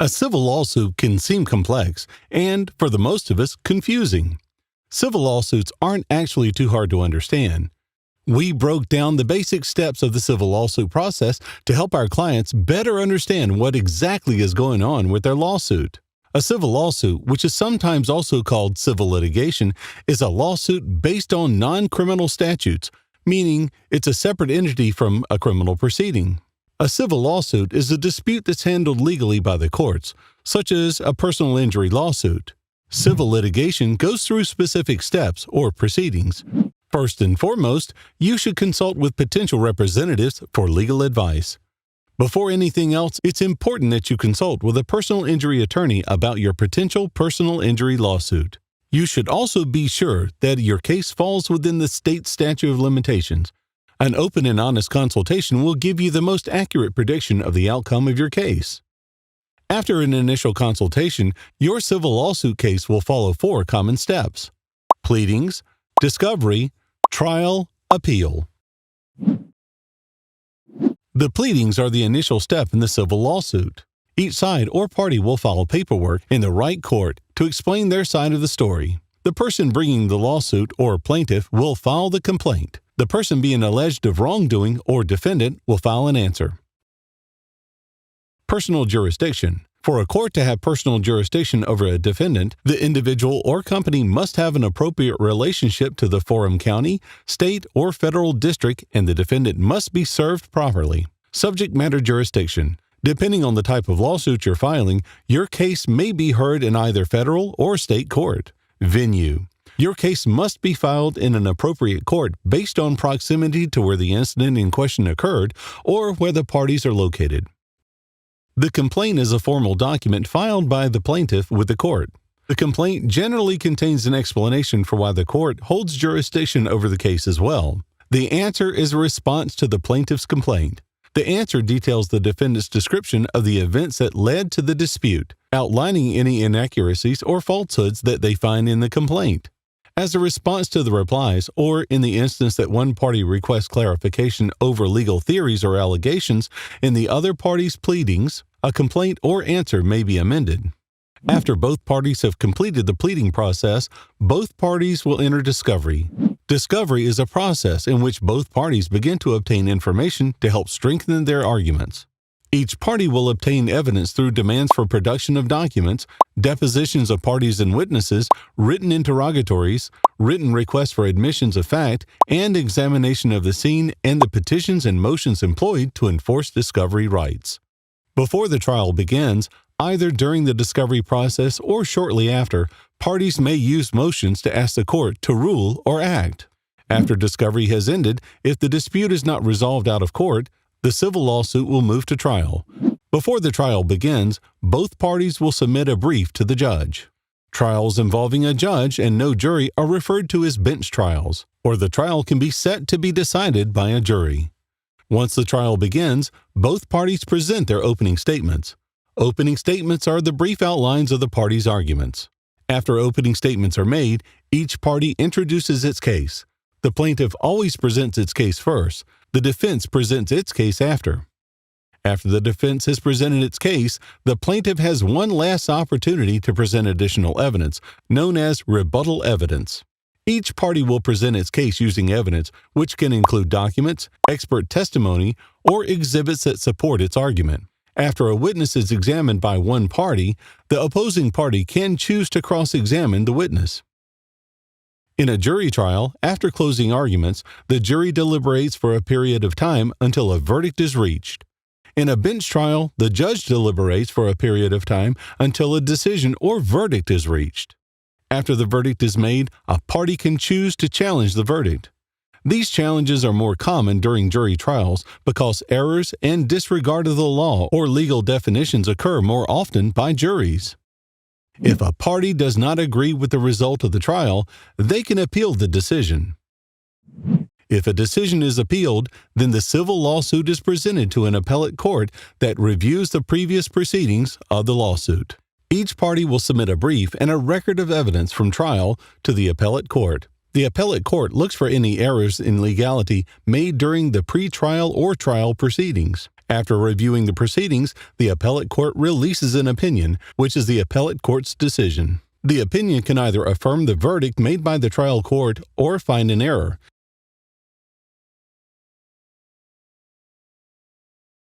A civil lawsuit can seem complex and, for the most of us, confusing. Civil lawsuits aren't actually too hard to understand. We broke down the basic steps of the civil lawsuit process to help our clients better understand what exactly is going on with their lawsuit. A civil lawsuit, which is sometimes also called civil litigation, is a lawsuit based on non-criminal statutes, meaning it's a separate entity from a criminal proceeding. A civil lawsuit is a dispute that's handled legally by the courts, such as a personal injury lawsuit. Civil litigation goes through specific steps or proceedings. First and foremost, you should consult with potential representatives for legal advice. Before anything else, it's important that you consult with a personal injury attorney about your potential personal injury lawsuit. You should also be sure that your case falls within the state statute of limitations. An open and honest consultation will give you the most accurate prediction of the outcome of your case. After an initial consultation, your civil lawsuit case will follow 4 common steps: pleadings, discovery, trial, appeal. The pleadings are the initial step in the civil lawsuit. Each side or party will file paperwork in the right court to explain their side of the story. The person bringing the lawsuit or plaintiff will file the complaint. The person being alleged of wrongdoing or defendant will file an answer. Personal jurisdiction. For a court to have personal jurisdiction over a defendant, the individual or company must have an appropriate relationship to the forum county, state, or federal district, and the defendant must be served properly. Subject matter jurisdiction. Depending on the type of lawsuit you're filing, your case may be heard in either federal or state court. Venue. Your case must be filed in an appropriate court based on proximity to where the incident in question occurred or where the parties are located. The complaint is a formal document filed by the plaintiff with the court. The complaint generally contains an explanation for why the court holds jurisdiction over the case as well. The answer is a response to the plaintiff's complaint. The answer details the defendant's description of the events that led to the dispute, outlining any inaccuracies or falsehoods that they find in the complaint. As a response to the replies, or in the instance that one party requests clarification over legal theories or allegations in the other party's pleadings, a complaint or answer may be amended. After both parties have completed the pleading process, both parties will enter discovery. Discovery is a process in which both parties begin to obtain information to help strengthen their arguments. Each party will obtain evidence through demands for production of documents, depositions of parties and witnesses, written interrogatories, written requests for admissions of fact, and examination of the scene and the petitions and motions employed to enforce discovery rights. Before the trial begins, either during the discovery process or shortly after, parties may use motions to ask the court to rule or act. After discovery has ended, if the dispute is not resolved out of court, the civil lawsuit will move to trial. Before the trial begins, both parties will submit a brief to the judge. Trials involving a judge and no jury are referred to as bench trials, or the trial can be set to be decided by a jury. Once the trial begins, both parties present their opening statements. Opening statements are the brief outlines of the parties' arguments. After opening statements are made, each party introduces its case. The plaintiff always presents its case first. The defense presents its case after. After the defense has presented its case, the plaintiff has one last opportunity to present additional evidence, known as rebuttal evidence. Each party will present its case using evidence, which can include documents, expert testimony, or exhibits that support its argument. After a witness is examined by one party, the opposing party can choose to cross-examine the witness. In a jury trial, after closing arguments, the jury deliberates for a period of time until a verdict is reached. In a bench trial, the judge deliberates for a period of time until a decision or verdict is reached. After the verdict is made, a party can choose to challenge the verdict. These challenges are more common during jury trials because errors and disregard of the law or legal definitions occur more often by juries. If a party does not agree with the result of the trial, they can appeal the decision. If a decision is appealed, then the civil lawsuit is presented to an appellate court that reviews the previous proceedings of the lawsuit. Each party will submit a brief and a record of evidence from trial to the appellate court. The appellate court looks for any errors in legality made during the pre-trial or trial proceedings. After reviewing the proceedings, the appellate court releases an opinion, which is the appellate court's decision. The opinion can either affirm the verdict made by the trial court or find an error.